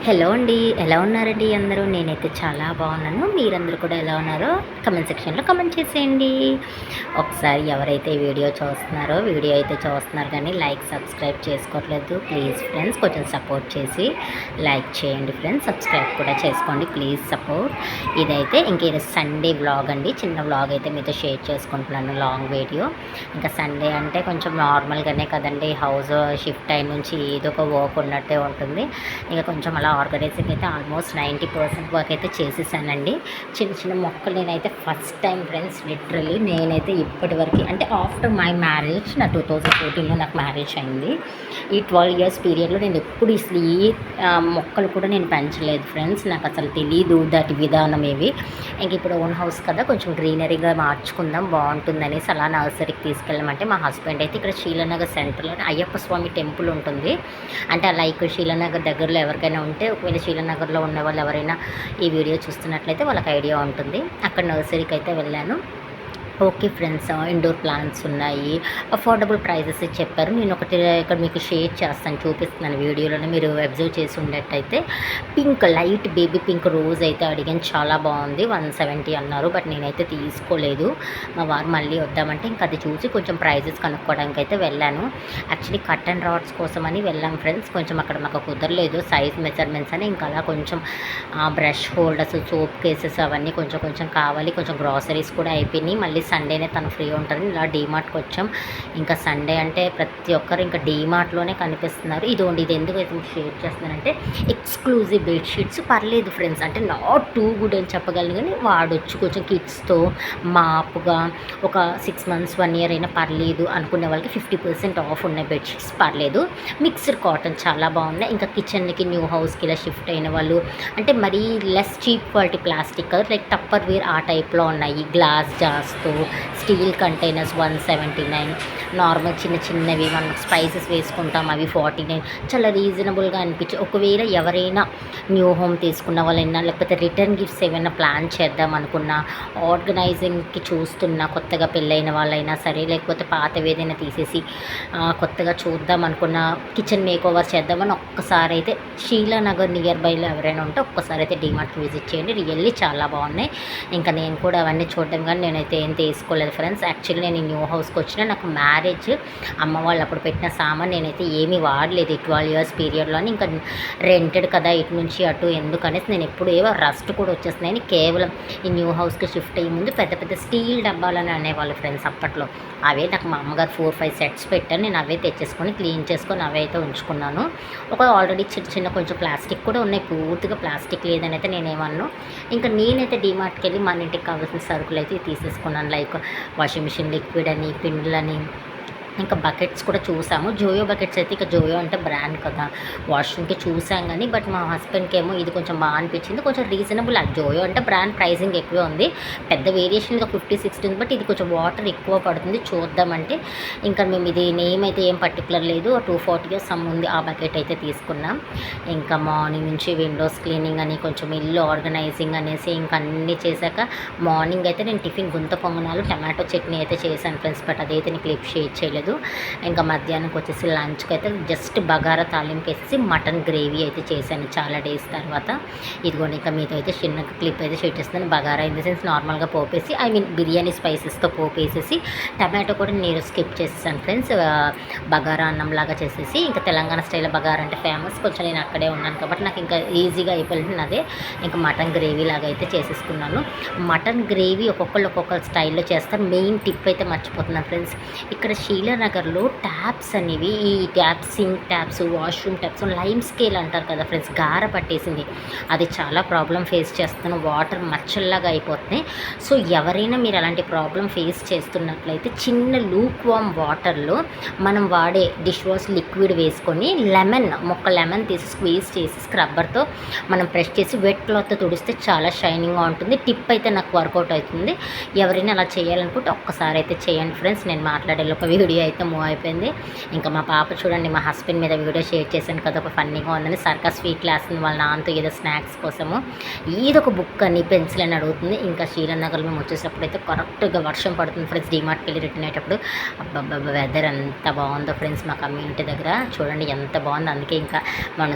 Hello అండి. ఎలా ఉన్నారండి అందరూ? నేనైతే చాలా బాగున్నాను. మీరందరూ కూడా ఎలా ఉన్నారో కమెంట్ సెక్షన్‌లో కమెంట్ చేసేయండి. ఒకసారి ఎవరైతే వీడియో అయితే చూస్తున్నారు కానీ లైక్, సబ్స్క్రైబ్ చేసుకోవట్లేదు. ప్లీజ్ ఫ్రెండ్స్ కొంచెం సపోర్ట్ చేసి లైక్ చేయండి ఫ్రెండ్స్. సబ్స్క్రైబ్ కూడా చేసుకోండి ప్లీజ్ సపోర్ట్. ఇదైతే ఈరోజు సండే వ్లాగ్ అండి. చిన్న వ్లాగ్ అయితే మీతో షేర్ చేసుకుంటున్నాను, లాంగ్ వీడియో. ఇంకా సండే అంటే కొంచెం నార్మల్గానే కదండి, హౌస్ షిఫ్ట్ అయిన నుంచి ఏదో ఒక వర్క్ ఉన్నట్టే ఉంటుంది. ఇక కొంచెం అలా ఆర్గనైజింగ్ అయితే ఆల్మోస్ట్ 90% వర్క్ అయితే చేసేసానండి. చిన్న చిన్న మొక్కలు నేనైతే ఫస్ట్ టైం ఫ్రెండ్స్, లిటరలీ నేనైతే ఇప్పటివరకు అంటే ఆఫ్టర్ మై మ్యారేజ్, నా 2014లో నాకు మ్యారేజ్ అయింది. ఈ 12 years పీరియడ్లో నేను ఎప్పుడు అసలు ఈ మొక్కలు కూడా నేను పెంచలేదు ఫ్రెండ్స్. నాకు అసలు తెలీదు దాటి విధానం ఏవి. ఇంక ఇప్పుడు ఓన్ హౌస్ కదా, కొంచెం గ్రీనరీగా మార్చుకుందాం బాగుంటుందనేసి అలా నర్సరీకి తీసుకెళ్ళమంటే మా హస్బెండ్ అయితే ఇక్కడ శీలానగర్ సెంటర్లో అయ్యప్ప స్వామి టెంపుల్ ఉంటుంది. అంటే లైక్ శీలానగర్ దగ్గరలో ఎవరికైనా ఉంటే, ఒకవేళ శీలానగర్లో ఉన్న వాళ్ళు ఎవరైనా ఈ వీడియో చూస్తున్నట్లయితే వాళ్ళకి ఐడియా ఉంటుంది. అక్కడ నర్సరీకి అయితే వెళ్ళాను. ఓకే ఫ్రెండ్స్, ఇండోర్ ప్లాంట్స్ ఉన్నాయి, అఫోర్డబుల్ ప్రైజెస్ చెప్పారు. నేను ఒకటి ఇక్కడ మీకు షేర్ చేస్తాను, చూపిస్తున్నాను వీడియోలోనే, మీరు అబ్జర్వ్ చేసి ఉండేటైతే. Pink, light baby pink rose అయితే అడిగాను, చాలా బాగుంది, 170 అన్నారు. బట్ నేనైతే తీసుకోలేదు. మా వారు మళ్ళీ వద్దామంటే ఇంకా అది చూసి కొంచెం ప్రైజెస్ కనుక్కోవడానికి అయితే వెళ్ళాను. యాక్చువల్లీ కట్ అండ్ రాడ్స్ కోసం అని వెళ్ళాం ఫ్రెండ్స్. కొంచెం అక్కడ మాకు కుదరలేదు సైజ్ మెజర్మెంట్స్ అని. ఇంకా అలా కొంచెం బ్రష్ హోల్డర్స్, సోప్ కేసెస్ అవన్నీ కొంచెం కావాలి. కొంచెం గ్రాసరీస్ కూడా అయిపోయినాయి. మళ్ళీ సండేనే తను ఫ్రీ ఉంటుంది. ఇలా డీమార్ట్కి వచ్చాం. ఇంకా సండే అంటే ప్రతి ఒక్కరు ఇంకా డీమార్ట్లోనే కనిపిస్తున్నారు. ఇది ఎందుకు షేర్ చేస్తున్నానంటే, ఎక్స్క్లూజివ్ బెడ్షీట్స్ పర్లేదు ఫ్రెండ్స్, అంటే నాట్ టూ గుడ్ అని చెప్పగలను కానీ వాడొచ్చు. కొంచెం కిడ్స్తో మాపుగా ఒక 6 months 1 year అయినా పర్లేదు అనుకునే వాళ్ళకి 50% ఆఫ్ ఉన్నాయి బెడ్షీట్స్, పర్లేదు. మిక్స్డ్ కాటన్ చాలా బాగున్నాయి. ఇంకా కిచెన్కి, న్యూ హౌస్కి ఇలా షిఫ్ట్ అయిన వాళ్ళు అంటే మరీ less cheap quality plastic like tupperware ఆ టైప్లో ఉన్నాయి. గ్లాస్ జార్స్తో, స్టీల్ కంటైనర్స్ 179, నార్మల్ చిన్నవి మనం స్పైసెస్ వేసుకుంటాం అవి 49. చాలా రీజనబుల్గా అనిపించి, ఒకవేళ ఎవరైనా న్యూ హోమ్ తీసుకున్న వాళ్ళైనా, లేకపోతే రిటర్న్ గిఫ్ట్స్ ఏమైనా ప్లాన్ చేద్దాం అనుకున్నా, ఆర్గనైజింగ్కి చూస్తున్నా, కొత్తగా పెళ్ళైన వాళ్ళైనా సరే, లేకపోతే పాతవి ఏదైనా తీసేసి కొత్తగా చూద్దాం అనుకున్న, కిచెన్ మేక్ ఓవర్ చేద్దామని ఒక్కసారి అయితే శీలానగర్ నియర్ బైలో ఎవరైనా ఉంటే ఒక్కసారి అయితే డీమార్ట్కి విజిట్ చేయండి. రియల్లీ చాలా బాగున్నాయి. ఇంకా నేను కూడా అవన్నీ చూడడం కానీ నేనైతే ఏం తీసుకోలేదు ఫ్రెండ్స్. యాక్చువల్లీ నేను న్యూ హౌస్కి వచ్చిన, నాకు మ్యారేజ్ అమ్మ వాళ్ళు అప్పుడు పెట్టిన సామాన్ నేనైతే ఏమీ వాడలేదు ఈ 12 years పీరియడ్లోని. ఇంకా రెంటెడ్ కదా, ఇటు నుంచి అటు ఎందుకనేసి నేను ఎప్పుడు ఏవో రస్ట్ కూడా వచ్చేస్తున్నాయని కేవలం ఈ న్యూ హౌస్కి షిఫ్ట్ అయ్యే ముందు పెద్ద స్టీల్ డబ్బాలని అనేవాళ్ళు ఫ్రెండ్స్ అప్పట్లో. అవే నాకు మా అమ్మగారు 4-5 sets పెట్టాను. నేను అవే తెచ్చేసుకొని క్లీన్ చేసుకొని అవే అయితే ఉంచుకున్నాను. ఒక ఆల్రెడీ చిన్న కొంచెం ప్లాస్టిక్ కూడా ఉన్నాయి, పూర్తిగా ప్లాస్టిక్ లేదని అయితే నేనేమన్నాను. ఇంకా నేనైతే డీమార్ట్కి వెళ్ళి మన ఇంటికి కావాల్సిన సరుకులు అయితే తీసేసుకున్నాను. లైక్ వాషింగ్ మిషన్ లిక్విడ్ అని, పిండిలని, ఇంకా బకెట్స్ కూడా చూసాము. జోయో బకెట్స్ అయితే, ఇక జోయో అంటే బ్రాండ్ కదా, వాష్రూమ్కి చూసాం కానీ, బట్ మా హస్బెండ్కి ఏమో ఇది కొంచెం బాగా అనిపించింది, కొంచెం రీజనబుల్. జోయో అంటే బ్రాండ్ ప్రైజింగ్ ఎక్కువ ఉంది, పెద్ద వేరియేషన్ 50-60 ఉంది, బట్ ఇది కొంచెం వాటర్ ఎక్కువ పడుతుంది. చూద్దామంటే ఇంకా మేము ఇది నేమ్ అయితే ఏం పర్టికులర్ లేదు, 240 సమ్ ఉంది. ఆ బకెట్ అయితే తీసుకున్నాం. ఇంకా మార్నింగ్ నుంచి విండోస్ క్లీనింగ్ అని, కొంచెం ఇల్లు ఆర్గనైజింగ్ అనేసి ఇంకా అన్నీ చేశాక మార్నింగ్ అయితే నేను టిఫిన్ గుంత పొంగనాలు, టమాటో చట్నీ అయితే చేశాను ఫ్రెండ్స్. బట్ అదైతే నేను క్లిప్ షేర్ చేయలేదు. ఇంకా మధ్యాహ్నంకి వచ్చేసి లంచ్కి అయితే జస్ట్ బగారా తాలింపు వేసేసి మటన్ గ్రేవీ అయితే చేశాను చాలా డేస్ తర్వాత. ఇదిగోండి ఇంకా మీతో అయితే చిన్న క్లిప్ అయితే షేర్ చేస్తున్నాను. బగారా ఇన్ ద సెన్స్ నార్మల్గా పోపేసి, బిర్యానీ స్పైసెస్తో పోపేసేసి, టమాటో కూడా నేను స్కిప్ చేసేసాను ఫ్రెండ్స్. బగారా అన్నంలాగా చేసేసి, ఇంకా తెలంగాణ స్టైల్ బగారా అంటే ఫేమస్, కొంచెం నేను అక్కడే ఉన్నాను కాబట్టి నాకు ఇంకా ఈజీగా అయిపోయింది అదే. ఇంకా మటన్ గ్రేవీ లాగా అయితే చేసేసుకున్నాను. మటన్ గ్రేవీ ఒక్కొక్కరు స్టైల్లో చేస్తారు. మెయిన్ టిప్ అయితే మర్చిపోతున్నాను ఫ్రెండ్స్, ఇక్కడ శీలానగర్లో ట్యాప్స్ అనేవి, ఈ taps, sink taps, washroom taps lime scale అంటారు కదా ఫ్రెండ్స్, గార పట్టేసింది. అది చాలా ప్రాబ్లం ఫేస్ చేస్తున్నాను, వాటర్ మచ్చల్లాగా అయిపోతున్నాయి. సో ఎవరైనా మీరు అలాంటి ప్రాబ్లం ఫేస్ చేస్తున్నట్లయితే చిన్న లూక్ వామ్ వాటర్లో మనం వాడే డిష్ వాష్ లిక్విడ్ వేసుకొని లెమన్ తీసి స్క్వీజ్ చేసి స్క్రబ్బర్తో మనం ప్రెస్ చేసి వెట్ క్లాత్తో తుడిస్తే చాలా షైనింగ్గా ఉంటుంది. టిప్ అయితే నాకు వర్కౌట్ అవుతుంది. ఎవరైనా అలా చేయాలనుకుంటే ఒక్కసారి అయితే చేయండి ఫ్రెండ్స్. నేను మాట్లాడే ఒక వీడియో అయితే మూవ్ అయిపోయింది. ఇంకా మా పాప చూడండి, మా హస్బెండ్ మీద వీడియో షేర్ చేశాను కదా, ఒక ఫన్నీగా ఉందని సర్కస్ స్వీట్ క్లాస్ని వాళ్ళ నాన్నతో ఏదో స్నాక్స్ కోసము ఏదో ఒక బుక్ అని, పెన్సిల్ అని అడుగుతుంది. ఇంకా శీలానగర్ మేము వచ్చేటప్పుడు అయితే కరెక్ట్గా వర్షం పడుతుంది ఫ్రెండ్స్. డీమార్ట్కి వెళ్ళి రిటర్న్ అయ్యేటప్పుడు అబ్బబ్బబ్బ వెదర్ ఎంత బాగుందో ఫ్రెండ్స్. మా కమ్యూనిటీ దగ్గర చూడండి ఎంత బాగుందో. అందుకే ఇంకా మన